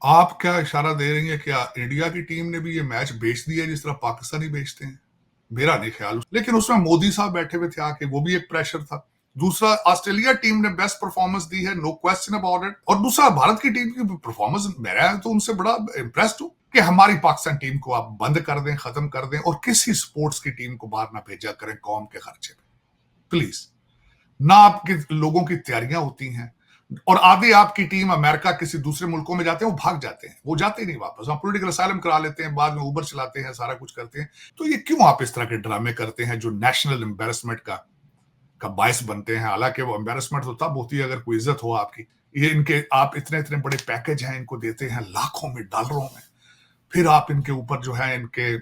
आप क्या इशारा दे रही हैं, क्या इंडिया की टीम ने भी ये मैच बेच दिया जिस तरह पाकिस्तानी बेचते हैं? मेरा नहीं ख्याल। लेकिन उसमें मोदी साहब बैठे हुए थे आके, वो भी एक प्रेशर था। दूसरा, ऑस्ट्रेलिया टीम ने बेस्ट परफॉर्मेंस दी है, नो क्वेश्चन अबाउट इट। और दूसरा, भारत की टीम की परफॉर्मेंस, मैं तो उनसे बड़ा इम्प्रेस्ड हूं कि हमारी पाकिस्तान टीम को आप बंद कर दें, खत्म कर दें, और किसी स्पोर्ट्स की टीम को बाहर ना भेजा करें कौम के खर्चे पे, प्लीज। ना आपके लोगों की तैयारियां होती हैं, और आधी आपकी टीम अमेरिका किसी दूसरे मुल्कों में जाते हैं, वो भाग जाते हैं, वो जाते ही नहीं वापस, हम पॉलिटिकल असाइलम करा लेते हैं, बाद में उबर चलाते हैं, सारा कुछ करते हैं। तो ये क्यों आप इस तरह के ड्रामे करते हैं जो नेशनल एम्बेरसमेंट का बायस बनते हैं? हालांकि वो एम्बेरसमेंट तो तब होती है अगर कोई इज्जत हो आपकी। ये इनके, आप इतने इतने बड़े पैकेज हैं इनको देते हैं, लाखों में, डॉलरों में, फिर आप इनके ऊपर जो है इनके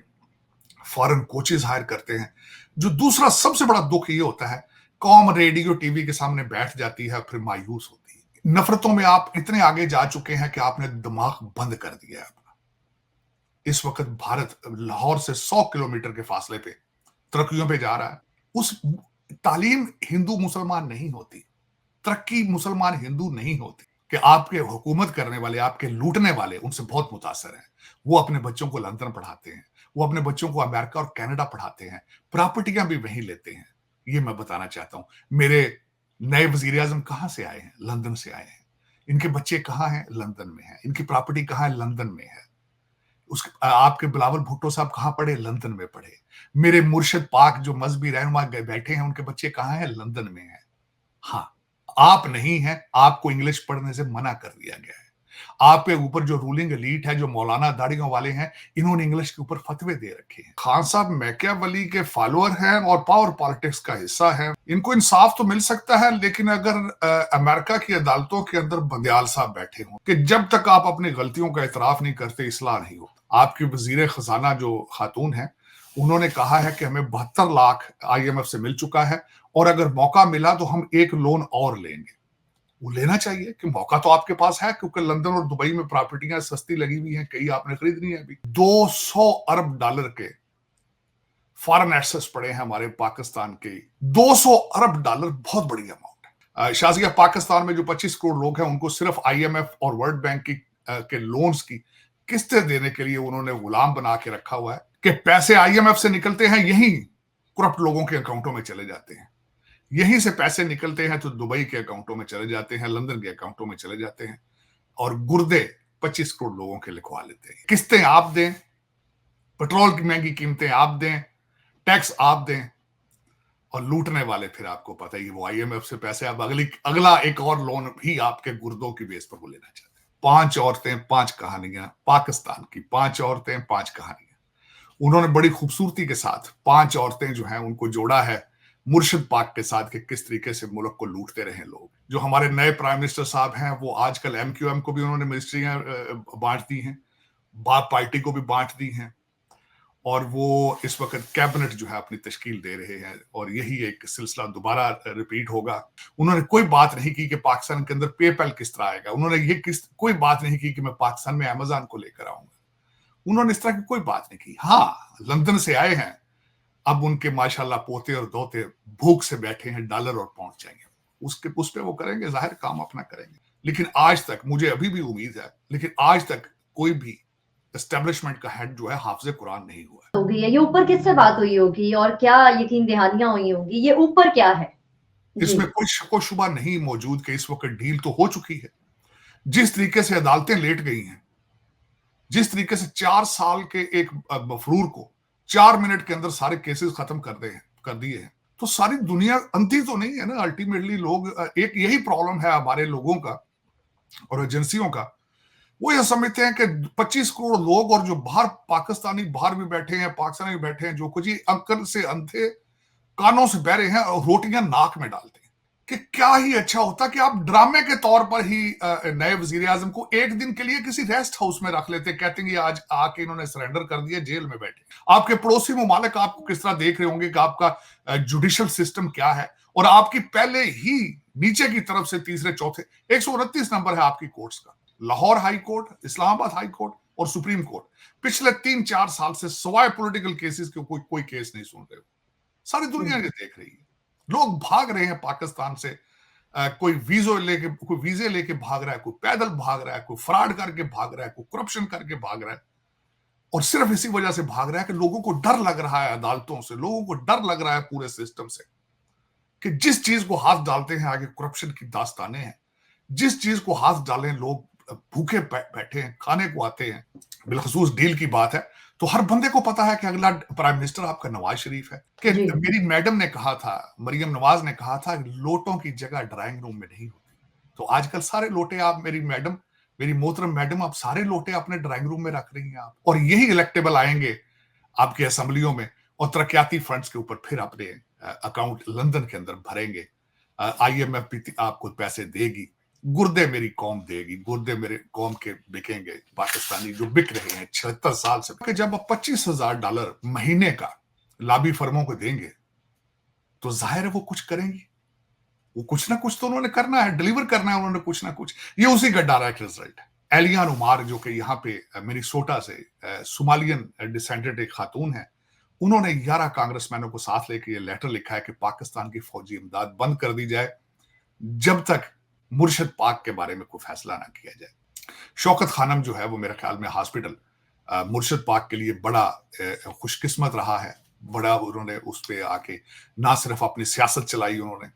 फॉरेन कोचेस हायर करते हैं। जो दूसरा सबसे बड़ा दुख ये होता है, कौम रेडियो टीवी के सामने बैठ जाती है, फिर मायूस होती है। नफरतों में आप इतने आगे जा चुके हैं कि आपने दिमाग बंद कर दिया है अपना। इस वक्त भारत लाहौर से 100 किलोमीटर के फासले पे तरक्कियों पे जा रहा है। उस तालीम हिंदू मुसलमान नहीं होती, तरक्की मुसलमान हिंदू नहीं होती, कि आपके हुकूमत करने वाले, आपके लूटने वाले उनसे बहुत मुतासर हैं। वो अपने बच्चों को लंदन पढ़ाते हैं, वो अपने बच्चों को अमेरिका और कनाडा पढ़ाते हैं, प्रॉपर्टियां भी वहीं लेते हैं। ये मैं बताना चाहता हूं। मेरे नए वजीर आजम कहां से आए हैं? लंदन से आए हैं। इनके बच्चे कहां हैं? लंदन में हैं। इनकी प्रॉपर्टी कहां है? लंदन में है। आपके बिलावल भुट्टो साहब कहां पढ़े? लंदन में पढ़े। मेरे मुर्शिद पाक जो मजहबी रहनुमा बैठे हैं, उनके बच्चे कहां हैं? लंदन में हैं। हाँ, आप नहीं हैं, आपको इंग्लिश पढ़ने से मना कर दिया गया है। आपके ऊपर जो रूलिंग एलीट है, जो मौलाना दाढ़ियों वाले हैं, इन्होंने इंग्लिश के ऊपर फतवे दे रखे हैं। खान साहब मैकियावेली के फॉलोअर हैं और पावर पॉलिटिक्स का हिस्सा हैं। इनको इंसाफ तो मिल सकता है, लेकिन अगर अमेरिका की अदालतों के अंदर बंदयाल साहब बैठे हों कि जब तक आप अपनी गलतियों का इतराफ नहीं करते, इस्लाह नहीं होता। आपकी वजीर खजाना जो खातून है, उन्होंने कहा है कि हमें 72 लाख IMF से मिल चुका है, और अगर मौका मिला तो हम एक लोन और लेंगे। वो लेना चाहिए कि मौका तो आपके पास है, क्योंकि लंदन और दुबई में प्रॉपर्टियां सस्ती लगी हुई हैं, कई आपने खरीदनी है अभी। 200 अरब डॉलर के फॉरेन एसेट्स पड़े हैं हमारे पाकिस्तान के। 200 अरब डॉलर बहुत बड़ी अमाउंट है। शाजिया, पाकिस्तान में जो 25 करोड़ लोग हैं, उनको सिर्फ IMF और वर्ल्ड बैंक के लोन्स की किस्तें देने के लिए उन्होंने गुलाम बना के रखा हुआ है, कि पैसे IMF से निकलते हैं, यही करप्ट लोगों के अकाउंटों में चले जाते हैं। यहीं से पैसे निकलते हैं तो दुबई के अकाउंटों में चले जाते हैं, लंदन के अकाउंटों में चले जाते हैं, और गुर्दे 25 करोड़ लोगों के लिखवा लेते हैं। किस्तें आप दें, पेट्रोल की महंगी कीमतें आप दें, टैक्स आप दें, और लूटने वाले फिर आपको पता ही, वो IMF से पैसे आप अगला एक और लोन भी आपके गुर्दों की बेस पर वो लेना चाहते हैं। 5 औरतें 5 कहानियां, पाकिस्तान की 5 औरतें 5 कहानियां। उन्होंने बड़ी खूबसूरती के साथ 5 औरतें जो हैं उनको जोड़ा है मुर्शिद पाक के साथ, कि किस तरीके से मुल्क को लूटते रहे लोग। जो हमारे नए प्राइम मिनिस्टर साहब हैं, वो आजकल MQM को भी उन्होंने मिनिस्ट्रियां बांट दी हैं, बाप पार्टी को भी बांट दी हैं, और वो इस वक्त कैबिनेट जो है अपनी तश्कील दे रहे हैं, और यही एक सिलसिला दोबारा रिपीट होगा। उन्होंने कोई बात नहीं की कि पाकिस्तान के अंदर पेपैल किस तरह आएगा। उन्होंने ये कोई बात नहीं की कि मैं पाकिस्तान में अमेजन को लेकर आऊंगा। उन्होंने इस तरह की कोई बात नहीं की। हाँ, लंदन से आए हैं, अब उनके माशाल्लाह पोते और दोते भूख से बैठे हैं, डॉलर और पाउंड चाहिए, उस पे वो करेंगे, जाहिर काम अपना करेंगे। लेकिन आज तक, मुझे अभी भी उम्मीद है, लेकिन आज तक कोई भी एस्टेब्लिशमेंट का हेड जो है हाफिज कुरान नहीं हुआ है। होगी ये ऊपर किससे बात हुई होगी और क्या यकीन दहानियां हुई होंगी? ये ऊपर क्या है? जी। इसमें कोई शको शुबा नहीं मौजूद कि इस वक्त डील तो हो चुकी है। जिस तरीके से अदालतें लेट गई हैं, जिस तरीके से 4 साल के एक मफरूर को 4 मिनट के अंदर सारे केसेस खत्म कर दिए हैं, तो सारी दुनिया अंधी तो नहीं है ना। अल्टीमेटली लोग, एक यही प्रॉब्लम है हमारे लोगों का और एजेंसियों का, वो ये समझते हैं कि 25 करोड़ लोग, और जो बाहर पाकिस्तानी बाहर भी बैठे हैं, पाकिस्तानी भी बैठे हैं, जो कुछ ही अक्ल से अंधे, कानों से बहरे हैं, और रोटियां नाक में डालते हैं। कि क्या ही अच्छा होता कि आप ड्रामे के तौर पर ही नए वजीर आजम को एक दिन के लिए किसी रेस्ट हाउस में रख लेते, कहते हैं आज आके इन्होंने सरेंडर कर दिया, जेल में बैठे। आपके पड़ोसी ममालिक आपको किस तरह देख रहे होंगे कि आपका जुडिशियल सिस्टम क्या है, और आपकी पहले ही नीचे की तरफ से तीसरे चौथे 129 नंबर है आपकी कोर्ट्स का। Lahore high court, Islamabad high court और सुप्रीम कोर्ट पिछले 3-4 साल से सवाए पॉलिटिकल केसेस के कोई केस नहीं सुन रहे हो। सारी दुनिया ये देख रही है। लोग भाग रहे हैं पाकिस्तान से, कोई वीजे लेके भाग रहा है, कोई पैदल भाग रहा है, कोई फ्रॉड करके भाग रहा है, कोई करप्शन करके भाग रहा है। और सिर्फ इसी वजह से भाग रहा है कि लोगों को डर लग रहा है अदालतों से, लोगों को डर लग रहा है पूरे सिस्टम से, कि जिस चीज को हाथ डालते हैं आगे करप्शन की दास्तानें हैं, जिस चीज को हाथ डालें लोग भूखे बैठे हैं, खाने को आते हैं। बिलखसूस डील की बात है तो हर बंदे को पता है कि अगला प्राइम मिनिस्टर आपका नवाज शरीफ है। कि जी। मेरी मैडम ने कहा था, मरियम नवाज ने कहा था, लोटों की जगह ड्राइंग रूम में नहीं होती। तो आजकल सारे लोटे आप, मेरी मोहतरम मैडम, आप सारे लोटे अपने ड्राइंग रूम में रख रही हैं आप। और यही इलेक्टेबल आएंगे आपकी असेंबलियों में और तरक्याती फंड्स के ऊपर फिर अपने अकाउंट लंदन के अंदर भरेंगे। IMF भी आपको पैसे देगी, गुर्दे मेरी कौम देगी, गुर्दे मेरे कौम के बिकेंगे पाकिस्तानी जो बिक रहे हैं 76 साल से। कि जब आप $25,000 महीने का लॉबी फर्मों को देंगे तो जाहिर है वो कुछ करेंगी, वो कुछ ना कुछ तो उन्होंने करना है, डिलीवर करना है उन्होंने कुछ ना कुछ। ये उसी का डायरेक्ट रिजल्ट है। एलियान उमार जो कि यहाँ पे मिनीसोटा से सोमालियन डिसेंडेंट एक खातून है, उन्होंने 11 कांग्रेसमैनों को साथ लेकर ये लेटर लिखा है कि पाकिस्तान की फौजी इमदाद बंद कर दी जाए जब तक मुर्शद पाक के बारे में कोई फैसला ना किया जाए। शौकत खानम जो है वो मेरे ख्याल में हॉस्पिटल मुर्शद पाक के लिए बड़ा खुशकिस्मत रहा है। बड़ा उन्होंने उस पर आके ना सिर्फ अपनी सियासत चलाई, उन्होंने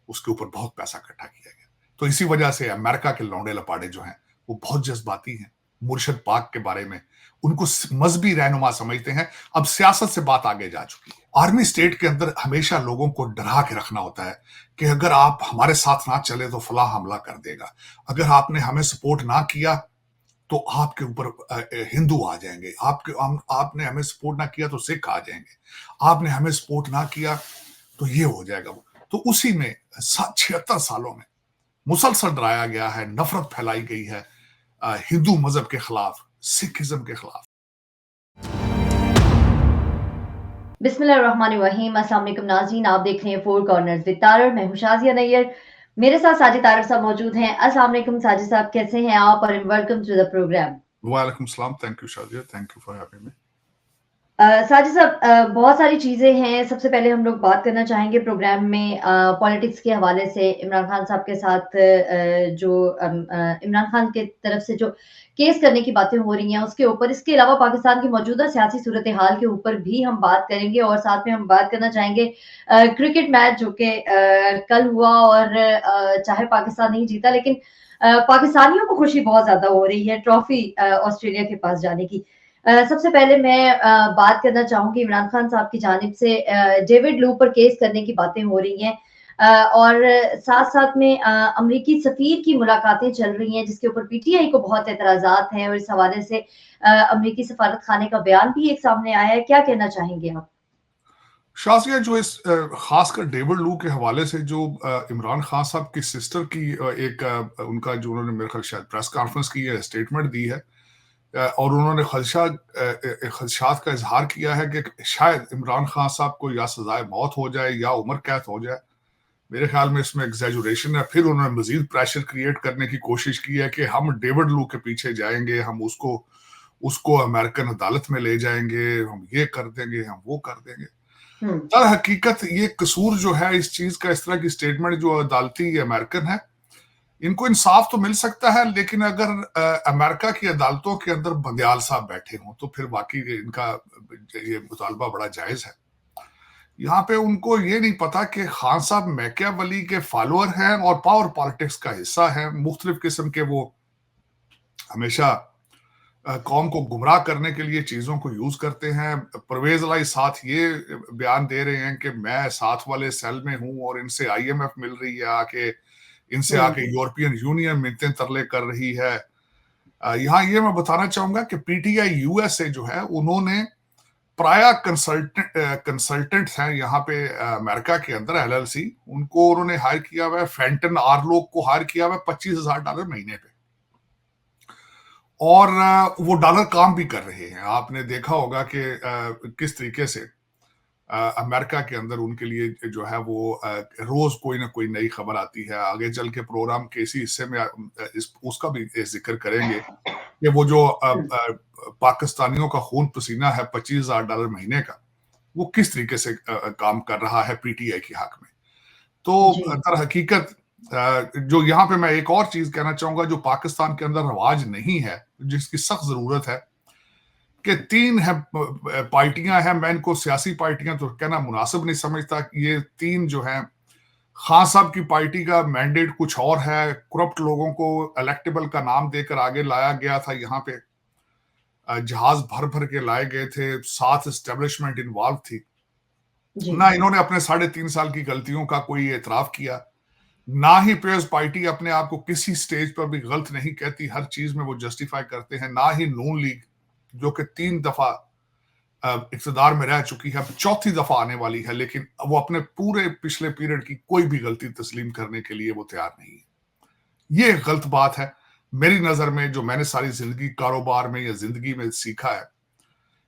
उसके ऊपर बहुत पैसा इकट्ठा किया गया। तो इसी वजह से अमेरिका के लौंडे लपाड़े जो हैं वो बहुत जज्बाती हैं मुर्शद पाक के बारे में, उनको मजहबी रहनुमा समझते हैं। अब सियासत से बात आगे जा चुकी है। आर्मी स्टेट के अंदर हमेशा लोगों को डरा के रखना होता है कि अगर आप हमारे साथ ना चले तो फला हमला कर देगा, अगर आपने हमें सपोर्ट ना किया तो आपके ऊपर हिंदू आ जाएंगे, आपने हमें सपोर्ट ना किया तो सिख आ जाएंगे, आपने हमें सपोर्ट ना किया तो ये हो जाएगा। तो उसी में 76 सालों में मुसलसल डराया गया है, नफरत फैलाई गई है हिंदू मजहब के खिलाफ, सिखिज्म के खिलाफ। बिस्मिल्लाहिर्रहमानिर्रहीम। अस्सलाम वालेकुम नाज़रीन, आप देख रहे हैं फोर कॉर्नर्स विद तारर। मैं हूं शाज़िया नैयर, मेरे साथ साजिद तारर साहब मौजूद हैं। अस्सलाम वालेकुम साजिद साहब, कैसे हैं आप और वेलकम टू द प्रोग्राम। वालेकुम सलाम, thank you Shazia, thank you for having me. Sajid साहब, बहुत सारी चीज़ें हैं। सबसे पहले हम लोग बात करना चाहेंगे प्रोग्राम में पॉलिटिक्स के हवाले से। इमरान खान साहब के साथ इमरान खान की तरफ से जो केस करने की बातें हो रही हैं उसके ऊपर, इसके अलावा पाकिस्तान की मौजूदा सियासी सूरत हाल के ऊपर भी हम बात करेंगे और साथ में हम बात करना चाहेंगे क्रिकेट मैच जो कि कल हुआ और चाहे पाकिस्तान नहीं जीता लेकिन पाकिस्तानियों को खुशी बहुत ज़्यादा हो रही है ट्रॉफी ऑस्ट्रेलिया के पास जाने की। सबसे पहले मैं बात करना चाहूंगी इमरान खान साहब की जानिब से डेविड लू पर केस करने की बातें हो रही हैं और साथ-साथ में अमरीकी सफीर की मुलाकातें चल रही हैं जिसके ऊपर पीटीआई को बहुत एतराज़ात हैं और इस हवाले से अमरीकी सफारत खाने का बयान भी एक सामने आया है। क्या कहना चाहेंगे आप? शाजिया, जो इस खासकर डेविड लू के हवाले से जो इमरान खान साहब की सिस्टर की उनका जो उन्होंने मेरे ख्याल शायद प्रेस कॉन्फ्रेंस की है, स्टेटमेंट दी है और उन्होंने खदशात का इजहार किया है कि शायद इमरान खान साहब को या सजाए मौत हो जाए या उम्र कैद हो जाए। मेरे ख्याल में इसमें एग्जैजुरेशन है। फिर उन्होंने मजीद प्रेशर क्रिएट करने की कोशिश की है कि हम डेविड लू के पीछे जाएंगे, हम उसको उसको अमेरिकन अदालत में ले जाएंगे, हम ये कर देंगे, हम वो कर देंगे। दर हकीकत ये कसूर जो है इस चीज का, इस तरह की स्टेटमेंट जो अदालती अमेरिकन है, इनको इंसाफ तो मिल सकता है लेकिन अगर अमेरिका की अदालतों के अंदर बंदयाल साहब बैठे हों तो फिर वाकई इनका ये मुतालबा बड़ा जायज है। यहाँ पे उनको ये नहीं पता कि खान साहब मैकियावेली के फॉलोअर हैं और पावर पॉलिटिक्स का हिस्सा हैं। मुख्तलिफ किस्म के वो हमेशा कौम को गुमराह करने के लिए चीजों को यूज करते हैं। परवेज लाई साथ ये बयान दे रहे हैं कि मैं साथ वाले सेल में हूं और इनसे IMF मिल रही है आके, इनसे आके यूरोपियन यूनियन मिन्नतें तरले कर रही है। यहाँ ये मैं बताना चाहूंगा कि PTI USA जो है उन्होंने प्राया कंसल्टेंट हैं यहाँ पे अमेरिका के अंदर LLC, उनको उन्होंने हायर किया हुआ है। फेंटन आर्लोक को हायर किया हुआ है $25,000 महीने पे और वो डॉलर काम भी कर रहे हैं। आपने देखा होगा कि किस तरीके से अमेरिका के अंदर उनके लिए जो है वो रोज कोई ना कोई नई खबर आती है। आगे चल के प्रोग्राम के इसी हिस्से में उसका भी जिक्र करेंगे कि वो जो पाकिस्तानियों का खून पसीना है $25,000 महीने का, वो किस तरीके से काम कर रहा है PTI के हक में। तो दर हकीकत जो यहाँ पे मैं एक और चीज कहना चाहूंगा जो पाकिस्तान के अंदर रवाज नहीं है, जिसकी सख्त जरूरत है, कि तीन है पार्टियां हैं। मैं इनको सियासी पार्टियां तो कहना मुनासिब नहीं समझता। ये तीन जो हैं, खान साहब की पार्टी का मैंडेट कुछ और है, करप्ट लोगों को इलेक्टेबल का नाम देकर आगे लाया गया था। यहाँ पे जहाज भर भर के लाए गए थे, साथ एस्टेब्लिशमेंट इन्वॉल्व थी जी। ना। इन्होंने अपने 3.5 साल की गलतियों का कोई एतराफ किया, ना ही पीपल्स पार्टी अपने आप को किसी स्टेज पर भी गलत नहीं कहती, हर चीज में वो जस्टिफाई करते हैं। ना ही नून लीग, जो कि 3 दफा इक्तदार में रह चुकी है, अब चौथी दफा आने वाली है, लेकिन वो अपने पूरे पिछले पीरियड की कोई भी गलती तस्लीम करने के लिए वो तैयार नहीं है। ये एक गलत बात है मेरी नजर में, जो मैंने सारी जिंदगी कारोबार में या जिंदगी में सीखा है,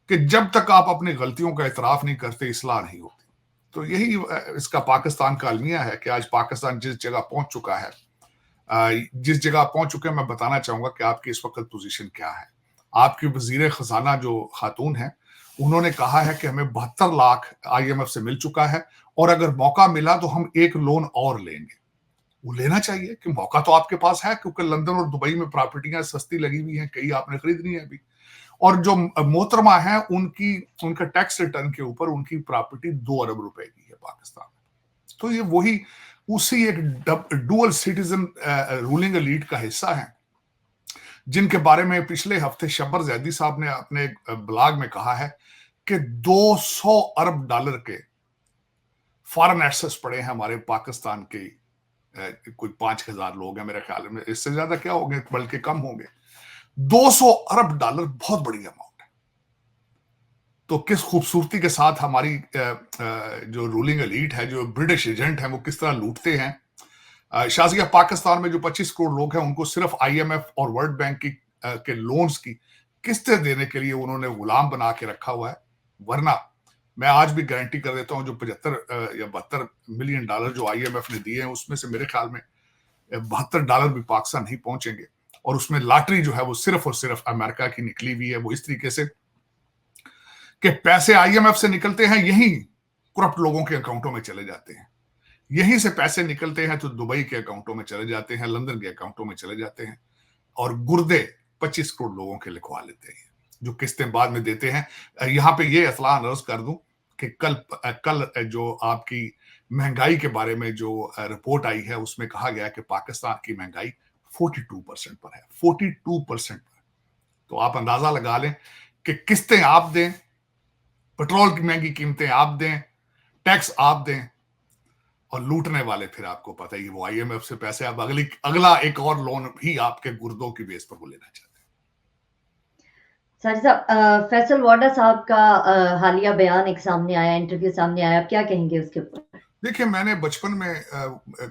कि जब तक आप अपनी गलतियों का एतराफ नहीं करते, इस्लाह नहीं होती। तो यही इसका पाकिस्तान का अलमिया है कि आज पाकिस्तान जिस जगह पहुंच चुका है, जिस जगह पहुंच चुके हैं, मैं बताना चाहूंगा कि आपकी इस वक्त पोजीशन क्या है। आपकी वजीर खजाना जो खातून है, उन्होंने कहा है कि हमें 72 लाख IMF से मिल चुका है, और अगर मौका मिला तो हम एक लोन और लेंगे। वो लेना चाहिए कि मौका तो आपके पास है, क्योंकि लंदन और दुबई में प्रॉपर्टियां सस्ती लगी हुई हैं, कई आपने खरीदनी है अभी। और जो मोहतरमा है, उनका टैक्स रिटर्न के ऊपर उनकी प्रॉपर्टी 2 अरब रुपए की है पाकिस्तान में। तो ये वही उसी एक डुअल सिटीजन रूलिंग एलीट का हिस्सा है, जिनके बारे में पिछले हफ्ते शब्बर जैदी साहब ने अपने ब्लॉग में कहा है कि 200 अरब डॉलर के फॉरेन एसेट्स पड़े हैं हमारे पाकिस्तान के। कोई 5,000 लोग हैं मेरे ख्याल में, इससे ज्यादा क्या होंगे, बल्कि कम होंगे। 200 अरब डॉलर बहुत बड़ी अमाउंट है। तो किस खूबसूरती के साथ हमारी जो रूलिंग एलीट है, जो ब्रिटिश एजेंट है, वो किस तरह लूटते हैं। शाजिया, पाकिस्तान में जो 25 करोड़ लोग हैं, उनको सिर्फ IMF और वर्ल्ड बैंक की के लोन्स की किस्तें देने के लिए उन्होंने गुलाम बना के रखा हुआ है। वरना मैं आज भी गारंटी कर देता हूं, जो 75 या 72 मिलियन डॉलर जो IMF ने दिए हैं, उसमें से मेरे ख्याल में 72 डॉलर भी पाकिस्तान नहीं पहुंचेंगे। और उसमें लॉटरी जो है वो सिर्फ और सिर्फ अमेरिका की निकली हुई है। वो इस तरीके से कि पैसे IMF से निकलते हैं, यही करप्ट लोगों के अकाउंटों में चले जाते हैं। यहीं से पैसे निकलते हैं तो दुबई के अकाउंटों में चले जाते हैं, लंदन के अकाउंटों में चले जाते हैं, और गुर्दे 25 करोड़ लोगों के लिखवा लेते हैं, जो किस्तें बाद में देते हैं। यहां पे ये इत्तला अर्ज कर दूं कि कल जो आपकी महंगाई के बारे में जो रिपोर्ट आई है, उसमें कहा गया कि पाकिस्तान की महंगाई 42% पर है। 42% पर। तो आप अंदाजा लगा लें कि किस्तें आप दें, पेट्रोल की महंगी कीमतें आप दें, टैक्स आप दें, और लूटने वाले फिर आपको पता ही, वो IMF से पैसे आप अगला एक और लोन भी आपके गुर्दों की बेस पर वो लेना चाहते हैं। साजिद साहब, फैसल वाडा साहब का हालिया बयान एक सामने आया, इंटरव्यू सामने आया, आप क्या कहेंगे उसके ऊपर? देखिए, मैंने बचपन में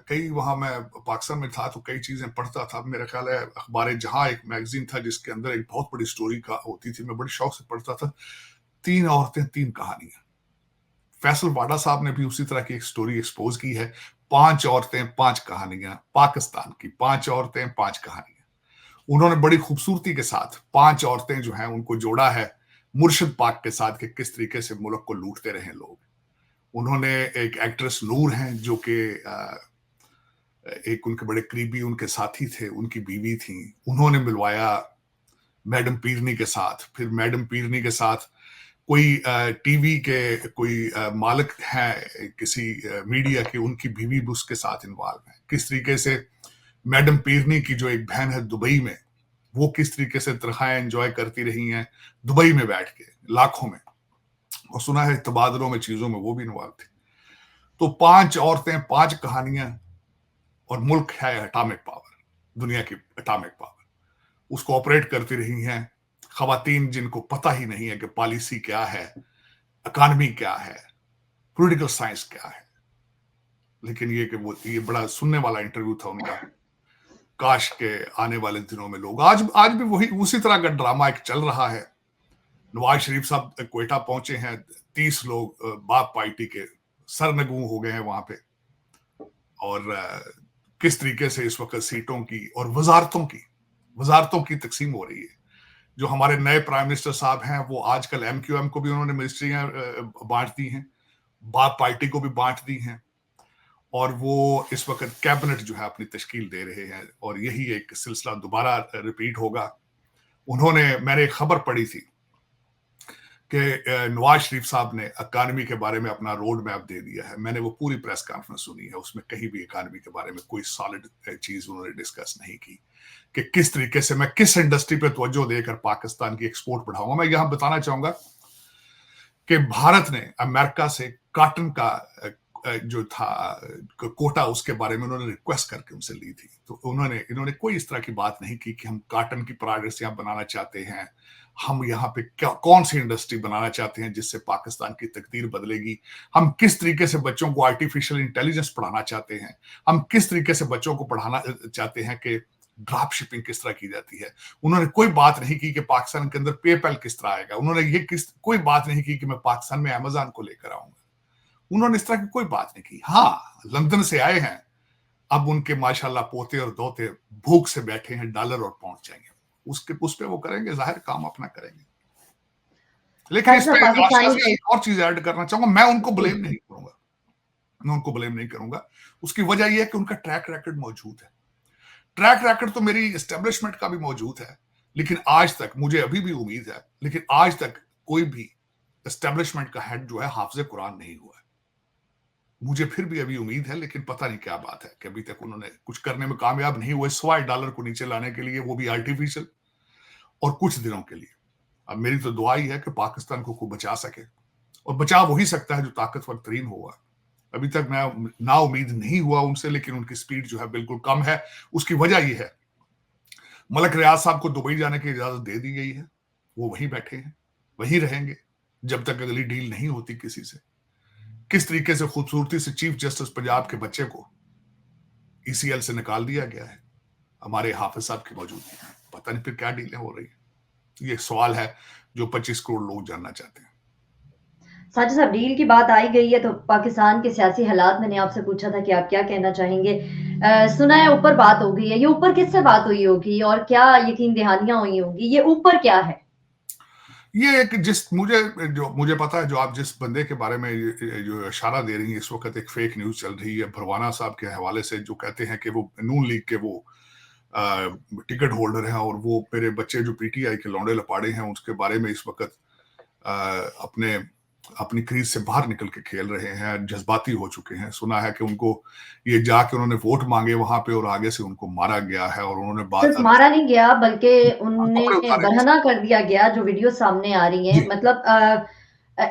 कई, वहां मैं पाकिस्तान में था तो कई चीजें पढ़ता था। मेरा ख्याल है अखबार जहां एक मैगजीन था जिसके अंदर एक बहुत बड़ी स्टोरी का होती थी, मैं बड़े शौक से पढ़ता था। 3 औरतें 3 कहानियां। फैसल वाडा साहब ने भी उसी तरह की एक स्टोरी एक्सपोज की है। 5 औरतें 5 कहानियां, पाकिस्तान की 5 औरतें 5 कहानियां। उन्होंने बड़ी खूबसूरती के साथ 5 औरतें जो हैं उनको जोड़ा है मुर्शिद पाक के साथ, कि किस तरीके से मुल्क को लूटते रहे लोग। उन्होंने एक एक्ट्रेस नूर हैं, जो कि एक उनके बड़े करीबी उनके साथी थे, उनकी बीवी थी, उन्होंने मिलवाया मैडम पीरनी के साथ। फिर मैडम पीरनी के साथ कोई टीवी के कोई मालिक हैं किसी मीडिया के, उनकी बीवी भी उसके साथ इन्वॉल्व है। किस तरीके से मैडम पीरनी की जो एक बहन है दुबई में, वो किस तरीके से तनख्वाहें एंजॉय करती रही हैं दुबई में बैठ के लाखों में, और सुना है तबादलों में, चीजों में वो भी इन्वॉल्व थी। तो 5 औरतें 5 कहानियां, और मुल्क है एटॉमिक पावर, दुनिया की एटॉमिक पावर, उसको ऑपरेट करती रही हैं खवातीन, जिनको पता ही नहीं है कि पॉलिसी क्या है, इकॉनमी क्या है, पॉलिटिकल साइंस क्या है। लेकिन ये कि वो, ये बड़ा सुनने वाला इंटरव्यू था उनका। काश के आने वाले दिनों में लोग, आज भी वही उसी तरह का ड्रामा एक चल रहा है। नवाज शरीफ साहब क्वेटा पहुंचे हैं, 30 लोग बाप पार्टी के सरनगू हो गए हैं वहां पे। और किस तरीके से इस वक्त सीटों की और वजारतों की तकसीम हो रही है। जो हमारे नए प्राइम मिनिस्टर साहब हैं, वो आजकल MQM को भी उन्होंने मिनिस्ट्रियां बांट दी हैं, बाप पार्टी को भी बांट दी हैं। और वो इस वक्त कैबिनेट जो है अपनी तश्कील दे रहे हैं और यही एक सिलसिला दोबारा रिपीट होगा। मैंने एक खबर पढ़ी थी कि नवाज शरीफ साहब ने इकानमी के बारे में अपना रोड मैप दे दिया है। मैंने वो पूरी प्रेस कॉन्फ्रेंस सुनी है, उसमें कहीं भी इकानमी के बारे में कोई सॉलिड चीज उन्होंने डिस्कस नहीं की कि किस तरीके से मैं किस इंडस्ट्री पे तवज्जो देकर पाकिस्तान की एक्सपोर्ट बढ़ाऊंगा। मैं यहां बताना चाहूंगा कि भारत ने अमेरिका से कॉटन का जो था कोटा, उसके बारे में उन्होंने रिक्वेस्ट करके उनसे ली थी। तो इन्होंने कोई इस तरह की बात नहीं की कि हम कॉटन की प्रोडक्ट्स यहाँ बनाना चाहते हैं, हम यहाँ पे क्या कौन सी इंडस्ट्री बनाना चाहते हैं जिससे पाकिस्तान की तकदीर बदलेगी, हम किस तरीके से बच्चों को आर्टिफिशियल इंटेलिजेंस पढ़ाना चाहते हैं, हम किस तरीके से बच्चों को पढ़ाना चाहते हैं कि ड्रॉप शिपिंग किस तरह की जाती है। उन्होंने कोई बात नहीं की कि पाकिस्तान के अंदर पेपैल किस तरह आएगा। उन्होंने कोई बात नहीं की कि मैं पाकिस्तान में अमेज़न को लेकर आऊंगा। उन्होंने इस तरह की कोई बात नहीं की। हाँ, लंदन से आए हैं, अब उनके माशाल्लाह पोते और दोते भूख से बैठे हैं, डॉलर और पाउंड चाहिए, उस पे वो करेंगे, जाहिर काम अपना करेंगे। लेकिन इस पे एक और चीज ऐड करना चाहूंगा, मैं उनको ब्लेम नहीं करूंगा। उसकी वजह यह है कि उनका ट्रैक रिकॉर्ड मौजूद है। ट्रैक रिकॉर्ड तो मेरी एस्टेब्लिशमेंट का भी मौजूद है, लेकिन आज तक मुझे अभी भी उम्मीद है, लेकिन आज तक कोई भी एस्टेब्लिशमेंट का हेड जो है हाफिज कुरान नहीं हुआ है। मुझे फिर भी अभी उम्मीद है, लेकिन पता नहीं क्या बात है कि अभी तक उन्होंने कुछ करने में कामयाब नहीं हुए, सिवाय डॉलर को नीचे लाने के लिए, वो भी आर्टिफिशियल और कुछ दिनों के लिए। अब मेरी तो दुआ ही है कि पाकिस्तान को बचा सके, और बचा वही सकता है जो ताकतवर तरीन होगा। अभी तक मैं ना उम्मीद नहीं हुआ उनसे, लेकिन उनकी स्पीड जो है बिल्कुल कम है। उसकी वजह यह है, मलक रियाज साहब को दुबई जाने की इजाजत दे दी गई है, वो वहीं बैठे हैं, वहीं रहेंगे जब तक अगली डील नहीं होती किसी से। किस तरीके से खूबसूरती से चीफ जस्टिस पंजाब के बच्चे को ईसीएल से निकाल दिया गया है हमारे हाफिज साहब की मौजूदगी में, पता नहीं फिर क्या डीलें हो रही है। ये सवाल है जो 25 करोड़ लोग जानना चाहते हैं। साजिद साहब, डील की बात आई गई है तो पाकिस्तान के सियासी हालात, मैंने आपसे पूछा था कि आप क्या कहना चाहेंगे। सुना है ऊपर बात हो गई है, ये ऊपर किससे बात हुई होगी और क्या यकीन दहानियां हुई होंगी, ये ऊपर क्या है? ये एक मुझे पता है, जो आप जिस बंदे के बारे में जो इशारा दे रही है, इस वक्त एक फेक न्यूज चल रही है भरवाना साहब के हवाले से, जो कहते हैं कि वो नून लीग के वो टिकट होल्डर हैं और वो मेरे बच्चे जो पीटीआई के लौंडे लपाड़े हैं, उसके बारे में इस वक्त अपनी क्रीज से बाहर निकल के खेल रहे हैं, जज्बाती हो चुके हैं। सुना है कि उनको ये जाके उन्होंने वोट मांगे वहां पे और आगे से उनको मारा गया है, और उन्होंने सिर्फ मारा नहीं गया बल्कि उन्हें बरहना कर दिया गया, जो वीडियो सामने आ रही है। मतलब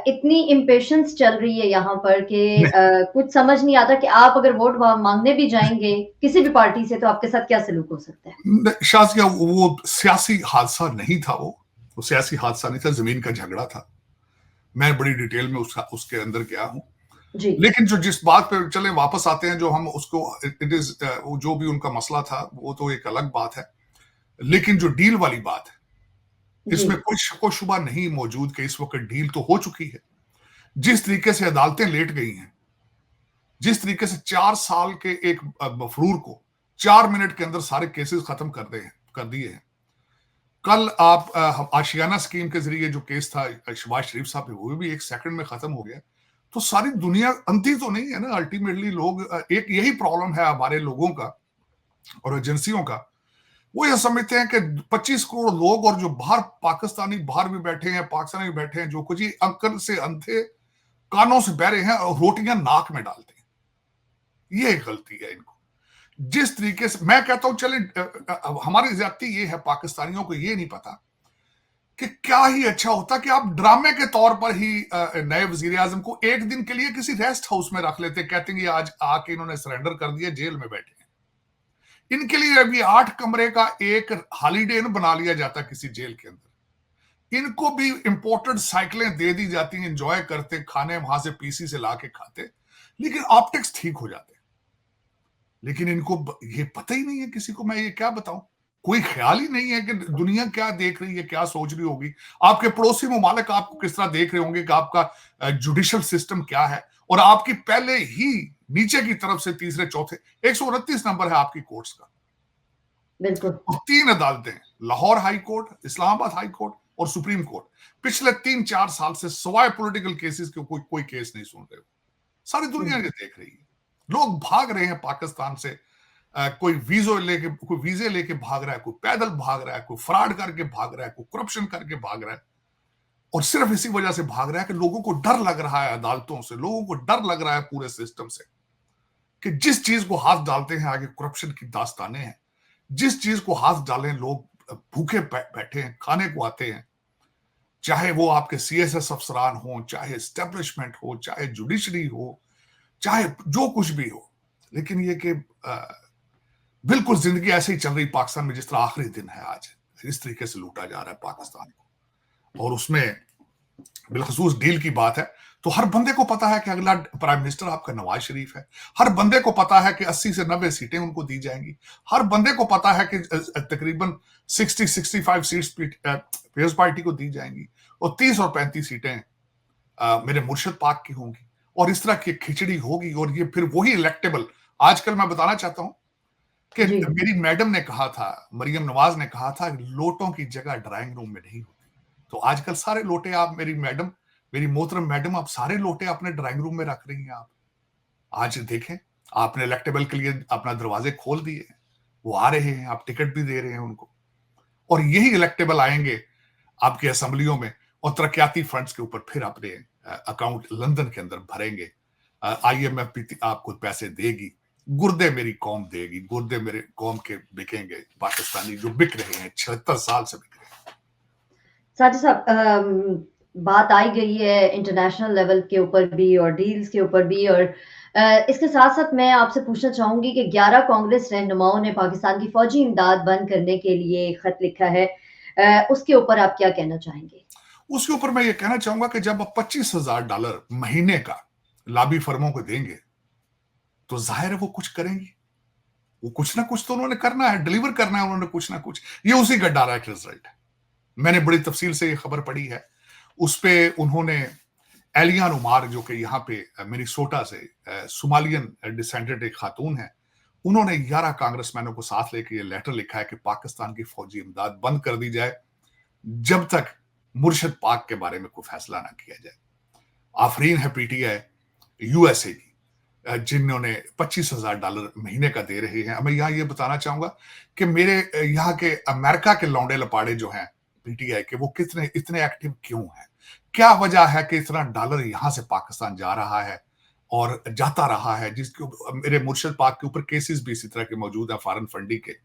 इतनी इम्पेशंस चल रही है यहाँ पर कि कुछ समझ नहीं आता कि आप अगर वोट मांगने भी जाएंगे किसी भी पार्टी से तो आपके साथ क्या सलूक हो सकता है। शाज़िया, वो सियासी हादसा नहीं था, वो सियासी हादसा नहीं था, जमीन का झगड़ा था। मैं बड़ी डिटेल में उसके अंदर गया हूं। लेकिन जिस बात पे चले वापस आते हैं, जो हम उसको जो भी उनका मसला था वो तो एक अलग बात है, लेकिन जो डील वाली बात है, इसमें कोई शको शुबा नहीं मौजूद कि इस वक्त डील तो हो चुकी है। जिस तरीके से अदालतें लेट गई हैं, जिस तरीके से 4 साल के एक मफरूर को 4 मिनट के अंदर सारे केसेस खत्म कर दिए हैं। कल आप आशियाना स्कीम के जरिए जो केस था शहबाज शरीफ साहब पे, वो भी 1 सेकंड में खत्म हो गया। तो सारी दुनिया अंधी तो नहीं है ना। अल्टीमेटली लोग, एक यही प्रॉब्लम है हमारे लोगों का और एजेंसियों का, वो ये समझते हैं कि 25 करोड़ लोग और जो पाकिस्तानी बाहर भी बैठे हैं, पाकिस्तानी भी बैठे हैं, जो कुछ ही अक्ल से अंधे, कानों से बहरे हैं और रोटियां नाक में डालते हैं। ये एक गलती है इनको। जिस तरीके से मैं कहता हूं, चले हमारी ज्यादती ये है, पाकिस्तानियों को ये नहीं पता कि क्या ही अच्छा होता कि आप ड्रामे के तौर पर ही नए वजीर आजम को एक दिन के लिए किसी रेस्ट हाउस में रख लेते, कहते हैं आज आके इन्होंने सरेंडर कर दिया, जेल में बैठे हैं। इनके लिए अभी 8 कमरे का एक हॉलीडे इन बना लिया जाता किसी जेल के अंदर। इनको भी इंपोर्टेड साइकिलें दे दी जाती हैं, एंजॉय करते, खाने वहां से पीसी से लाके खाते, लेकिन ऑप्टिक्स ठीक हो जाते। लेकिन इनको ये पता ही नहीं है किसी को, मैं ये क्या बताऊं, कोई ख्याल ही नहीं है कि दुनिया क्या देख रही है, क्या सोच रही होगी। आपके पड़ोसी ममालिक आपको किस तरह देख रहे होंगे कि आपका जुडिशल सिस्टम क्या है, और आपकी पहले ही नीचे की तरफ से तीसरे चौथे 129 नंबर है आपकी कोर्ट्स का। बिल्कुल। और 3 अदालतें, Lahore high court, Islamabad high court और सुप्रीम कोर्ट, पिछले 3-4 साल से सवाए पॉलिटिकल केसेस के कोई केस नहीं सुन रहे हो। सारी दुनिया ये देख रही है। लोग भाग रहे हैं पाकिस्तान से। कोई वीजे लेके भाग रहा है, कोई पैदल भाग रहा है, कोई फ्रॉड करके भाग रहा है, कोई करप्शन करके भाग रहा है। और सिर्फ इसी वजह से भाग रहा है कि लोगों को डर लग रहा है अदालतों से, लोगों को डर लग रहा है पूरे सिस्टम से, कि जिस चीज को हाथ डालते हैं आगे करप्शन की दास्तानें हैं। जिस चीज को हाथ डालें लोग भूखे बैठे हैं, खाने को आते हैं। चाहे वो आपके सीएसएस अफसरान हो, चाहे एस्टेब्लिशमेंट हो, चाहे जुडिशरी हो, चाहे जो कुछ भी हो। लेकिन ये कि बिल्कुल जिंदगी ऐसे ही चल रही पाकिस्तान में जिस तरह आखिरी दिन है आज, इस तरीके से लूटा जा रहा है पाकिस्तान को। और उसमें बिलखसूस डील की बात है तो हर बंदे को पता है कि अगला प्राइम मिनिस्टर आपका नवाज शरीफ है। हर बंदे को पता है कि 80 से 90 सीटें उनको दी जाएंगी। हर बंदे को पता है कि तकरीबन 60-65 सीट्स पीपल्स पार्टी को दी जाएंगी और 30 और 35 सीटें मेरे मुर्शद पाक की होंगी। और इस तरह की खिचड़ी होगी और ये फिर वही इलेक्टेबल। आजकल मैं बताना चाहता हूं कि मेरी मैडम ने कहा था, मरियम नवाज ने कहा था, लोटों की जगह ड्राइंग रूम में नहीं होती। तो आजकल सारे लोटे आप मेरी मोहतरम मैडम, आप सारे लोटे अपने ड्राइंग रूम में रख रही हैं। आप आज देखें, आपने इलेक्टेबल के लिए अपना दरवाजे खोल दिए हैं, वो आ रहे हैं, आप टिकट भी दे रहे हैं उनको। और यही इलेक्टेबल आएंगे आपकी असेंबलियों में और तरक्याती फंड्स के ऊपर फिर अपने अकाउंट लंदन के अंदर भरेंगे। IMF भी आपको पैसे देगी, गुर्दे मेरी कौम देगी, गुर्दे मेरे कौम के बिकेंगे, पाकिस्तानी जो बिक रहे हैं 76 साल से बिक रहे हैं। साजिद साहब, बात आई गई है इंटरनेशनल लेवल के ऊपर भी और डील्स के ऊपर भी, और इसके साथ-साथ मैं आपसे पूछना चाहूँगी कि 11 कांग्रेस रहनुमाओं ने पाकिस्तान की फ़ौजी इमदाद बंद करने के लिए खत लिखा है। उसके ऊपर आप क्या कहना चाहेंगे? उसके ऊपर मैं ये कहना चाहूंगा कि जब आप $25,000 महीने का लॉबी फर्मों को देंगे तो जाहिर है वो कुछ करेंगी। वो कुछ ना कुछ तो उन्होंने करना है, डिलीवर करना है उन्होंने कुछ ना कुछ। ये उसी का डायरेक्ट रिजल्ट है। मैंने बड़ी तफसील से ये खबर पढ़ी है। उस पे उन्होंने एलियान उमार, जो कि यहाँ पे मिनीसोटा से सोमालियन डिसेंडेंट एक खातून है, उन्होंने 11 कांग्रेसमैनों को साथ लेकर ये लेटर लिखा है कि पाकिस्तान की फौजी इमदाद बंद कर दी जाए जब तक मुर्शद पाक के बारे में कोई फैसला ना किया जाए। आफरीन है PTI USA की, जिन्होंने $25,000 महीने का दे रहे हैं। मैं यहाँ ये बताना चाहूंगा कि मेरे यहाँ के अमेरिका के लौंडे लपाड़े जो हैं PTI के, वो कितने इतने एक्टिव क्यों हैं? क्या वजह है कि इतना डॉलर यहां से पाकिस्तान जा रहा है और जाता रहा है, जिसके मेरे मुर्शद पाक के ऊपर केसेस भी इसी तरह के मौजूद है, फॉरेन फंडिंग के।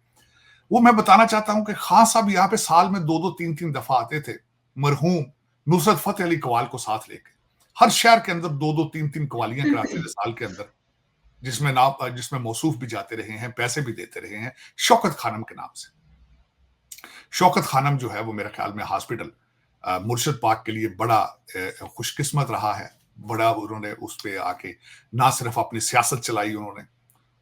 वो मैं बताना चाहता हूं कि खान साहब यहाँ पे साल में 2-2 3-3 दफा आते थे, मरहूम नुसरत फतेह अली कवाल को साथ लेके। हर शहर के अंदर 2-2 3-3 कवालियां कराते थे साल के अंदर, जिसमें मौसूफ भी जाते रहे हैं, पैसे भी देते रहे हैं, शौकत खानम के नाम से। शौकत खानम जो है वो मेरे ख्याल में हॉस्पिटल मुर्शद पाक के लिए बड़ा खुशकिस्मत रहा है। बड़ा उन्होंने उस पे आके ना सिर्फ अपनी सियासत चलाई, उन्होंने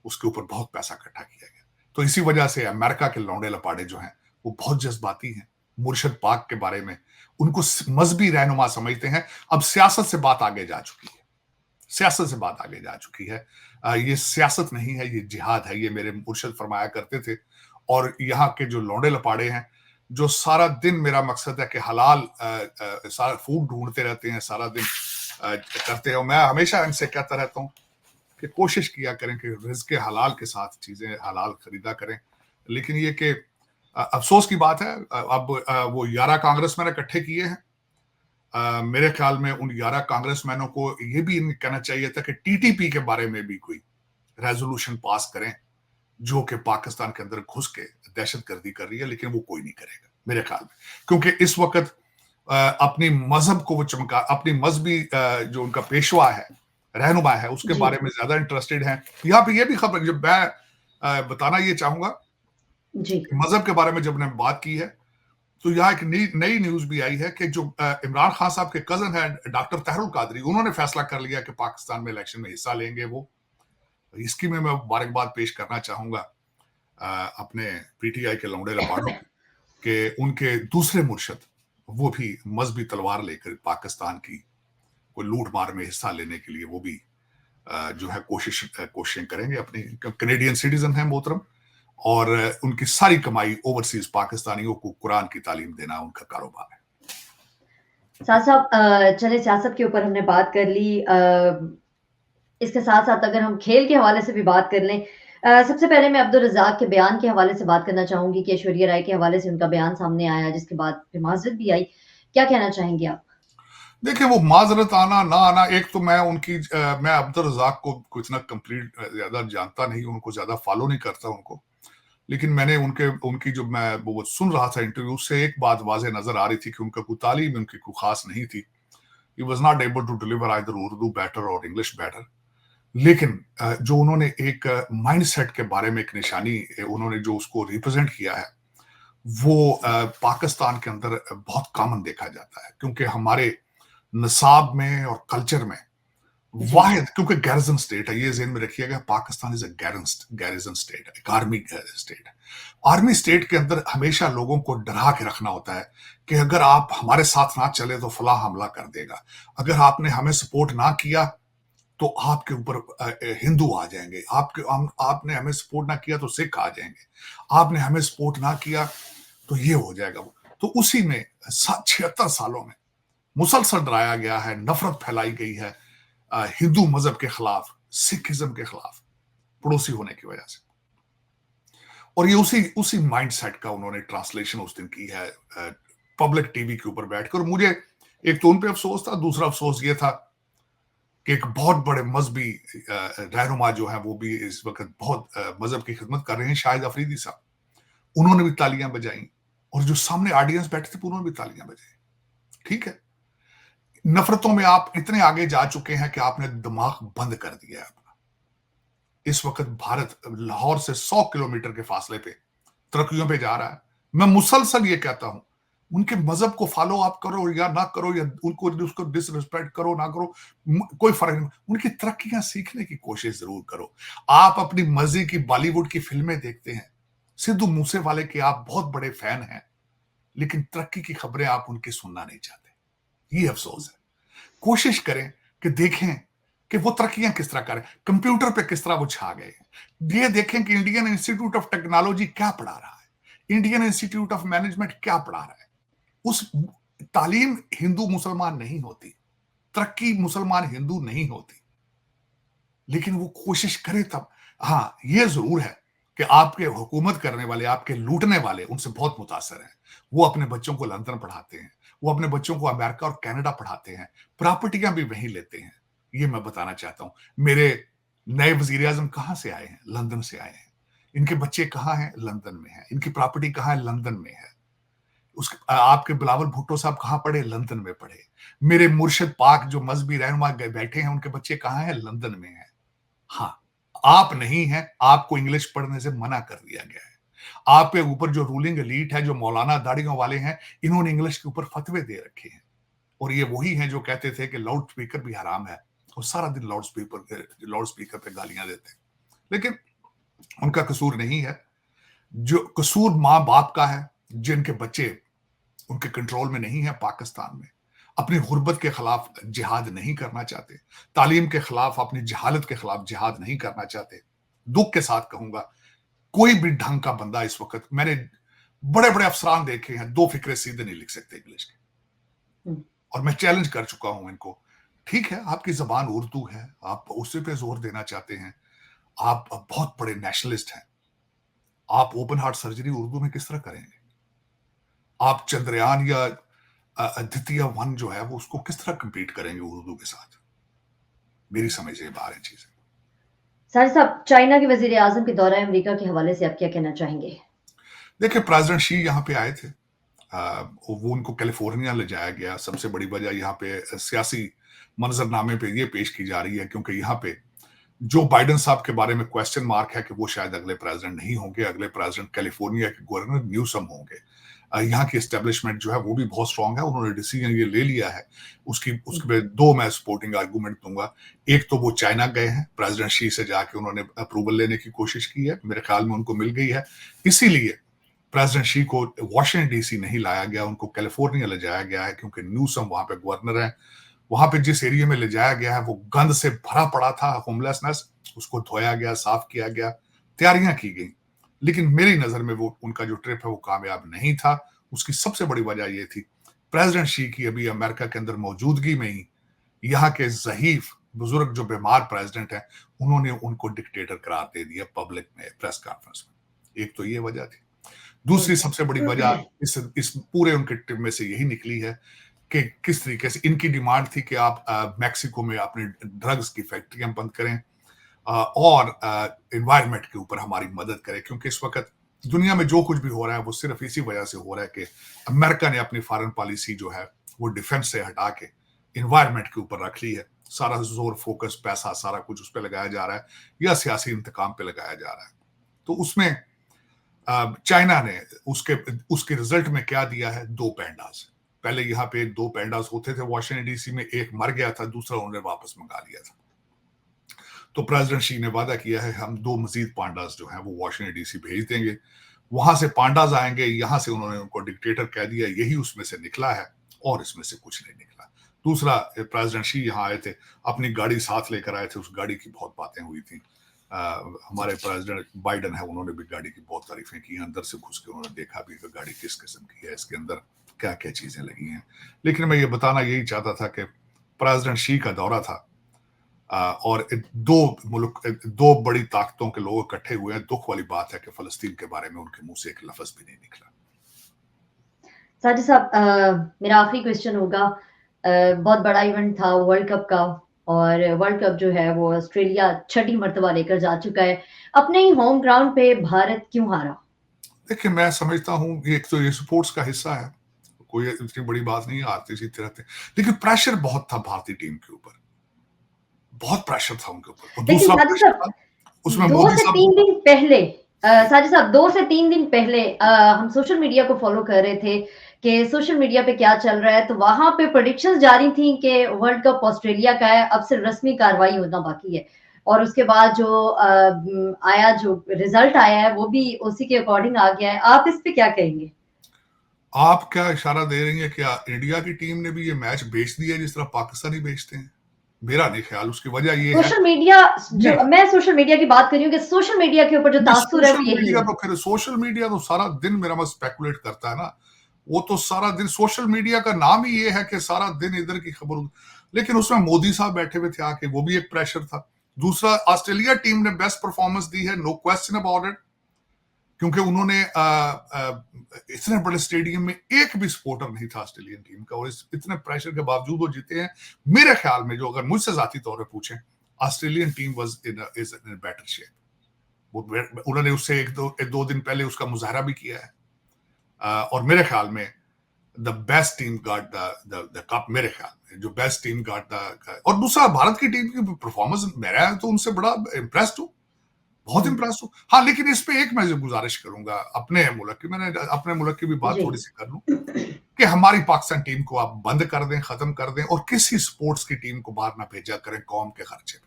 उसके ऊपर बहुत पैसा इकट्ठा किया गया। तो इसी वजह से अमेरिका के लौंडे लपाड़े जो हैं वो बहुत जज्बाती हैं मुर्शद पाक के बारे में, उनको मजहबी रहनुमा समझते हैं। अब सियासत से बात आगे जा चुकी है, सियासत से बात आगे जा चुकी है। ये सियासत नहीं है, ये जिहाद है, ये मेरे मुर्शद फरमाया करते थे। और यहाँ के जो लौंडे लपाड़े हैं, जो सारा दिन, मेरा मकसद है कि हलाल सारा फूड ढूंढते रहते हैं, सारा दिन करते हैं। मैं हमेशा इनसे कहता रहता हूँ कि कोशिश किया करें कि रिज़्क़ हलाल के साथ चीजें हलाल खरीदा करें। लेकिन ये कि अफसोस की बात है, अब वो 11 कांग्रेसमैन इकट्ठे किए हैं। मेरे ख्याल में उन 11 कांग्रेसमैनों को ये भी कहना चाहिए था कि TTP के बारे में भी कोई रेजोल्यूशन पास करें, जो कि पाकिस्तान के अंदर घुस के दहशतगर्दी कर रही है। लेकिन वो कोई नहीं करेगा मेरे ख्याल में, क्योंकि इस वक्त अपनी मजहब को वो चमका, अपनी मजहबी जो उनका पेशवा है, रहनुमा है, उसके बारे में ज्यादा इंटरेस्टेड हैं। यहाँ पे ये भी खबर, जब मैं बताना ये चाहूंगा, मजहब के बारे में जब मैंने बात की है, तो यहाँ एक नई न्यूज भी आई है कि जो इमरान खान साहब के कजन है डॉक्टर तहरुल कादरी, उन्होंने फैसला कर लिया कि पाकिस्तान में इलेक्शन में हिस्सा लेंगे वो। इसकी मैं मुबारकबाद पेश करना चाहूंगा अपने PTI के लौंडे लपाड़ों के उनके दूसरे मुर्शद वो भी मजहबी तलवार लेकर पाकिस्तान की कोई लूट मार में हिस्सा लेने के लिए वो भी जो है कोशिशें करेंगे। अपनी कैनेडियन सिटीजन है मोहतरम, और उनकी सारी कमाई ओवरसीज पाकिस्तानियों को कुरान की तालीम देना उनका कारोबार है। साहब, चले सियासत के ऊपर हमने बात कर ली। इसके साथ-साथ अगर हम खेल के हवाले से भी बात कर लें सबसे पहले मैं अब्दुल रज़ाक के बयान के हवाले से बात करना चाहूँगी कि ऐश्वर्या राय के हवाले से उनका बयान सामने आया, जिसके बाद फिर माज़रत भी आई। क्या कहना चाहेंगे आप? देखिए, वो माज़रत आना, ना आना, एक तो मैं उनकी मैं अब्दुल रज़ाक को इतना कंप्लीट ज़्यादा जानता नहीं, उनको ज़्यादा फ़ॉलो नहीं करता उनको। लेकिन मैंने उनकी जो मैं वो सुन रहा था इंटरव्यू, उससे एक बात वाज़ेह नज़र आ रही थी कि उनका कोई तालीम उनकी कोई ख़ास नहीं थी। He was not able to deliver either Urdu better or English better. लेकिन जो उन्होंने एक माइंडसेट के बारे में एक निशानी उन्होंने जो उसको रिप्रेज़ेंट किया है, वो पाकिस्तान के अंदर बहुत कॉमन देखा जाता है। क्योंकि हमारे निसाब में और कल्चर में जी। वाहिद, क्योंकि गैरिजन स्टेट है, ये ज़हन में रखिएगा, Pakistan is a garrison state, एक आर्मी स्टेट है। आर्मी स्टेट के अंदर हमेशा लोगों को डरा के रखना होता है कि अगर आप हमारे साथ ना चले तो फलां हमला कर देगा। अगर आपने हमें सपोर्ट ना किया तो आपके ऊपर हिंदू आ जाएँगे। आपने हमें सपोर्ट ना किया तो सिख आ जाएँगे। आपने हमें सपोर्ट ना किया तो ये हो जाएगा वो। तो उसी में 76 सालों में मुसलसल डराया गया है, नफ़रत फैलाई गई है हिंदू मज़हब के खिलाफ, सिखिज़्म के खिलाफ, पड़ोसी होने की वजह से। और ये उसी उसी माइंडसेट का उन्होंने ट्रांसलेशन उस दिन की है पब्लिक टीवी के ऊपर बैठकर। और मुझे एक तो उन पे अफ़सोस था, दूसरा अफ़सोस ये था कि एक बहुत बड़े मज़हबी रहनुमा जो हैं, वो भी इस वक़्त बहुत मज़हब की खिदमत कर रहे हैं, शाहिद अफरीदी साहब। उन्होंने भी तालियाँ बजाई और जो सामने ऑडियंस बैठे थे, उन्होंने भी तालियाँ बजाई। ठीक है? नफ़रतों में आप इतने आगे जा चुके हैं कि आपने दिमाग बंद कर दिया है अपना। इस वक़्त भारत लाहौर से 100 किलोमीटर के फासले पे तरक्कियों पे जा रहा है। मैं मुसलसल ये कहता हूँ, उनके मज़हब को फ़ॉलो आप करो या ना करो, या उसको डिसरिस्पेक्ट करो ना करो, कोई फ़र्क नहीं। उनकी तरक्कियाँ सीखने की कोशिश ज़रूर करो। आप अपनी मर्ज़ी की बॉलीवुड की फ़िल्में देखते हैं। सिद्धू मूसेवाले के आप बहुत बड़े फ़ैन हैं, लेकिन तरक्की की खबरें आप उनकी सुनना नहीं चाहते। ये अफ़सोस है। कोशिश करें कि देखें कि वो तरक्कियाँ किस तरह कर रहे हैं, कंप्यूटर पे किस तरह वो छा गए हैं। ये देखें कि इंडियन इंस्टीट्यूट ऑफ टेक्नोलॉजी क्या पढ़ा रहा है, इंडियन इंस्टीट्यूट ऑफ मैनेजमेंट क्या पढ़ा रहा है। उस तालीम हिंदू मुसलमान नहीं होती, तरक्की मुसलमान हिंदू नहीं होती, लेकिन वो कोशिश करे तब। हाँ, ये ज़रूर है कि आपके हुकूमत करने वाले, आपके लूटने वाले उनसे बहुत मुतासिर हैं। वो अपने बच्चों को लंदन पढ़ाते हैं, वो अपने बच्चों को अमेरिका और कनाडा पढ़ाते हैं, प्रॉपर्टियाँ भी वहीं लेते हैं। ये मैं बताना चाहता हूँ। मेरे नए वज़ीर-ए-आज़म कहाँ से आए हैं? लंदन से आए हैं। इनके बच्चे कहाँ हैं? लंदन में हैं। इनकी प्रॉपर्टी कहाँ है? लंदन में है। आपके बिलावल भुट्टो साहब कहाँ पढ़े? लंदन में पढ़े। मेरे मुर्शिद पाक जो मज़हबी रहनुमा बैठे हैं, उनके बच्चे कहाँ हैं? लंदन में हैं। हाँ, आप नहीं हैं, आपको इंग्लिश पढ़ने से मना कर दिया गया है। आपके ऊपर जो रूलिंग एलीट है, जो मौलाना दाढ़ियों वाले हैं, इन्होंने इंग्लिश के ऊपर फतवे दे रखे हैं। और ये वही हैं जो कहते थे कि लाउड स्पीकर भी हराम है, और सारा दिन लाउड स्पीकर पे गालियाँ देते हैं। लेकिन उनका कसूर नहीं है, जो कसूर माँ-बाप का है, जिनके बच्चे उनके कंट्रोल में नहीं है पाकिस्तान में, अपनी गुर्बत के खिलाफ जिहाद नहीं करना चाहते, तालीम के खिलाफ, अपनी जहालत के खिलाफ जिहाद नहीं करना चाहते। दुख के साथ कहूंगा, कोई भी ढंग का बंदा इस वक्त, मैंने बड़े-बड़े अफसरान देखे हैं, 2 फिक्रे सीधे नहीं लिख सकते इंग्लिश के। हुँ। और मैं चैलेंज कर चुका हूं इनको। ठीक है, आपकी ज़बान उर्दू है, आप उसी पे ज़ोर देना चाहते हैं, आप बहुत बड़े नेशनलिस्ट हैं। आप ओपन हार्ट सर्जरी उर्दू में किस तरह करेंगे? आप चंद्रयान या द्वितीय वन जो है, वो उसको किस तरह कंपीट करेंगे उर्दू के साथ? मेरी समझ से बाहर है चीज़ें। साहिर साहब, चाइना के वज़ीर-ए-आज़म के दौरा अमेरिका के हवाले से आप क्या कहना चाहेंगे? देखिए, प्रेज़िडेंट शी यहाँ पे आए थे। वो उनको कैलिफ़ोर्निया ले जाया गया। सबसे बड़ी वजह यहाँ पे सियासी मंज़रनामे पे ये पेश की जा रही है, क्योंकि यहाँ पे जो बाइडेन साहब के बारे में क्वेश्चन मार्क है कि वो शायद अगले प्रेज़िडेंट नहीं होंगे। अगले प्रेज़िडेंट कैलिफ़ोर्निया के गवर्नर न्यूसम होंगे। यहाँ की एस्टेब्लिशमेंट जो है वो भी बहुत स्ट्रांग है। उन्होंने डिसीजन ये ले लिया है। हुँ। उसके पे 2 मैं सपोर्टिंग आर्गुमेंट दूँगा। एक तो वो चाइना गए हैं, प्रेज़िडेंट शी से जाके उन्होंने अप्रूवल लेने की कोशिश की है। मेरे ख़्याल में उनको मिल गई है। इसीलिए प्रेज़िडेंट शी को वॉशिंगटन डीसी नहीं लाया गया, उनको कैलिफ़ोर्निया ले जाया गया है, क्योंकि न्यूसम वहाँ पे गवर्नर हैं। वहाँ पे जिस एरिया में ले जाया गया है, वो गंद से भरा पड़ा था, होमलेसनेस, उसको धोया गया, साफ किया गया, तैयारियाँ की गई। लेकिन मेरी नज़र में वो उनका जो ट्रिप है वो कामयाब नहीं था। उसकी सबसे बड़ी वजह ये थी, प्रेज़िडेंट शी की अभी अमेरिका के अंदर मौजूदगी में ही यहाँ के ज़हीफ़ बुजुर्ग जो बीमार प्रेसिडेंट है, उन्होंने उनको डिक्टेटर करार दे दिया पब्लिक में, प्रेस कॉन्फ्रेंस में। एक तो ये वजह थी। दूसरी जी। सबसे बड़ी वजह इस पूरे उनके टिप में से यही निकली है कि किस तरीके से इनकी डिमांड थी कि आप मैक्सिको में अपने ड्रग्स की फैक्ट्रियां बंद करें और एनवायरनमेंट के ऊपर हमारी मदद करें, क्योंकि इस वक्त दुनिया में जो कुछ भी हो रहा है वो सिर्फ इसी वजह से हो रहा है कि अमेरिका ने अपनी फॉरेन पॉलिसी जो है वो डिफेंस से हटा के एनवायरनमेंट के ऊपर रख ली है। सारा जोर, फोकस, पैसा सारा कुछ उस पर लगाया जा रहा है या सियासी इंतकाम पे लगाया जा रहा है। तो उसमें चाइना ने उसके उसके रिजल्ट में क्या दिया है? 2 पैंडास। पहले यहाँ पे 2 पैंडास होते थे वॉशिंगटन डीसी में, एक मर गया था, दूसरा उन्होंने वापस मंगा लिया था। तो प्रेसिडेंट शी ने वादा किया है हम 2 मजीद पांडास जो हैं वो वॉशिंगटन डीसी भेज देंगे। वहां से पांडास आएंगे, यहां से उन्होंने उनको डिक्टेटर कह दिया, यही उसमें से निकला है और इसमें से कुछ नहीं निकला। दूसरा, प्रेसिडेंट शी यहाँ आए थे, अपनी गाड़ी साथ लेकर आए थे, उस गाड़ी की बहुत बातें हुई थी। हमारे प्रेसिडेंट बाइडन है, उन्होंने भी गाड़ी की बहुत तारीफें की, अंदर से घुस के उन्होंने देखा भी कि गाड़ी किस किस्म की है, इसके अंदर क्या क्या चीजें लगी हैं। लेकिन मैं ये बताना यही चाहता था कि प्रेसिडेंट शी का दौरा था और दो बड़ी ताकतों के लोग इकट्ठे हुए हैं। दुख वाली बात है कि फलस्तीन के बारे में उनके मुंह से एक लफ्ज भी नहीं निकला। साजिद साहब, मेरा आखिरी क्वेश्चन होगा। बहुत बड़ा इवेंट था वर्ल्ड कप का, और वर्ल्ड कप जो है वो ऑस्ट्रेलिया छठी मर्तबा लेकर जा चुका है। अपने ही होम ग्राउंड पे भारत क्यों हारा? देखिए, मैं समझता हूँ एक तो ये स्पोर्ट्स का हिस्सा है, कोई इतनी बड़ी बात नहीं, हारते जीतते रहते, लेकिन प्रेशर बहुत था भारतीय टीम के ऊपर, बहुत प्रेशर था उनके ऊपर। और लेकिन दूसरा साजिद प्रेशर साहब, था उसमें 2 मोदी से साहब 3 दिन पहले साजिद साहब 2 से 3 दिन पहले हम सोशल मीडिया को फॉलो कर रहे थे कि सोशल मीडिया पे क्या चल रहा है, तो वहां पे प्रेडिक्शंस जारी थी कि वर्ल्ड कप ऑस्ट्रेलिया का है, अब सिर्फ रस्मी कार्रवाई होना बाकी है। और उसके बाद जो रिजल्ट आया है वो भी उसी के अकॉर्डिंग आ गया है। आप इस पे क्या कहेंगे? आप क्या इशारा दे रही हैं क्या इंडिया की टीम ने भी ये मैच बेच दिया जिस तरह पाकिस्तानी बेचते हैं? मेरा नहीं ख्याल। उसकी वजह ये है सोशल मीडिया, जो नहीं, मैं सोशल मीडिया की बात कर रही हूँ कि सोशल मीडिया के ऊपर जो तासुर है वो यही है। सोशल मीडिया तो सारा दिन मेरा मत स्पेकुलेट करता है ना। वो तो सारा दिन, सोशल मीडिया का नाम ही ये है कि सारा दिन इधर की खबर। लेकिन उसमें मोदी साहब बैठे हुए थे आके, वो भी एक प्रेशर था। दूसरा, ऑस्ट्रेलिया टीम ने बेस्ट परफॉर्मेंस दी है, नो क्वेश्चन अबाउट इट, क्योंकि उन्होंने इतने बड़े स्टेडियम में एक भी सपोर्टर नहीं था ऑस्ट्रेलियन टीम का, और इतने प्रेशर के बावजूद वो जीते हैं। मेरे ख्याल में, जो अगर मुझसे जाती तौर पर पूछें, Australian team was in better shape. उन्होंने उससे एक दो दिन पहले उसका मुजाहरा भी किया है, और मेरे ख्याल में the best team got the cup. मेरे ख्याल में जो बेस्ट टीम गॉट द, और दूसरा भारत की टीम की परफॉर्मेंस, मेरा तो उनसे बड़ा इम्प्रेस्ड हूं, बहुत इम्प्रेस हूं। हाँ, लेकिन इस पे एक मैं गुजारिश करूंगा अपने मुल्क की, मैंने अपने मुल्क की भी बात जी। थोड़ी सी कर लूं कि हमारी पाकिस्तान टीम को आप बंद कर दें, खत्म कर दें, और किसी स्पोर्ट्स की टीम को बाहर ना भेजा करें कौम के खर्चे पे,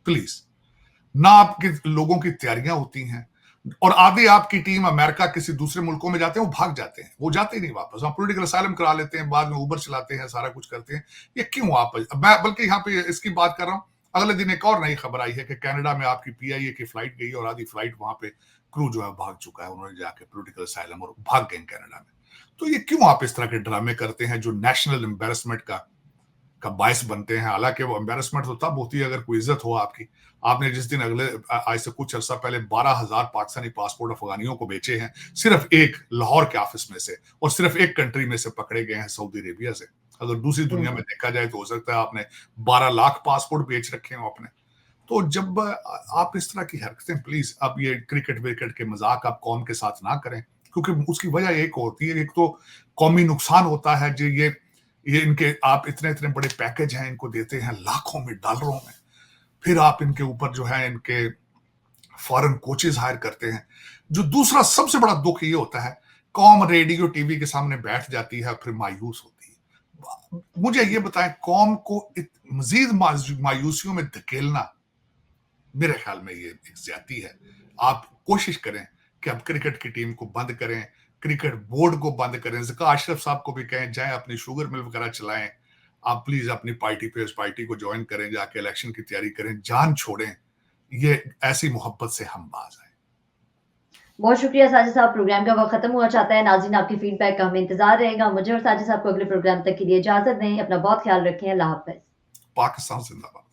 प्लीज। ना आपके लोगों की तैयारियां होती हैं, और आधे आपकी टीम अमेरिका किसी दूसरे मुल्कों में जाते हैं, वो भाग जाते हैं, वो जाते ही नहीं वापस, वहां पॉलिटिकल असाइलम करा लेते हैं, बाद में उबर चलाते हैं, सारा कुछ करते हैं। ये क्यों? आप, मैं बल्कि यहाँ पे इसकी बात कर रहा हूं, अगले दिन एक और नई खबर आई है कि कनाडा में आपकी पीआईए की फ्लाइट गई और आधी फ्लाइट वहां पे क्रू जो है भाग चुका है, उन्होंने जाके पॉलिटिकल असाइलम और भाग गए कनाडा में। तो ये क्यों आप इस तरह के ड्रामे करते हैं जो नेशनल एम्बेरसमेंट का बायस बनते हैं? हालांकि वो एम्बेरसमेंट तो तब होती है अगर कोई इज्जत हो आपकी। आपने जिस दिन आज से कुछ अर्सा पहले 12,000 पाकिस्तानी पासपोर्ट अफगानियों को बेचे हैं, सिर्फ एक लाहौर के ऑफिस में से, और सिर्फ एक कंट्री में से पकड़े गए हैं, सऊदी अरेबिया से। अगर दूसरी दुनिया में देखा जाए तो हो सकता है आपने 12 लाख पासपोर्ट बेच रखे हो अपने। तो जब आप इस तरह की हरकतें, प्लीज, अब ये क्रिकेट विकेट के मजाक आप कौम के साथ ना करें, क्योंकि उसकी वजह एक होती है, एक तो कौमी नुकसान होता है जो ये इनके, आप इतने इतने बड़े पैकेज हैं इनको देते हैं लाखों में, डॉलरों में, फिर आप इनके ऊपर जो है इनके फॉरेन कोचेस हायर करते हैं। जो दूसरा सबसे बड़ा दुख ये होता है, कौम रेडियो टीवी के सामने बैठ जाती है, फिर मायूस होती है। मुझे ये बताएं, कौम को मजीद मायूसियों में धकेलना, मेरे ख्याल में ये एक ज्यादती है। आप कोशिश करें कि अब क्रिकेट की टीम को बंद करें, क्रिकेट बोर्ड को बंद करें, ज़का अशरफ साहब को भी कहें जाएं अपनी शुगर मिल वगैरह चलाएं, आप प्लीज अपनी पार्टी पे उस पार्टी को ज्वाइन करें, जाके इलेक्शन की तैयारी करें, जान छोड़ें, ये ऐसी मोहब्बत से हम बाज आए। बहुत शुक्रिया साजिद साहब, प्रोग्राम का वक्त खत्म हुआ चाहता है। नाज़रीन, आपके फीडबैक का हमें इंतजार रहेगा। मुझे और साजिद साहब को अगले प्रोग्राम तक के लिए इजाजत दें। अपना बहुत ख्याल रखें। अल्लाह हाफ़िज़। पाकिस्तान जिंदाबाद।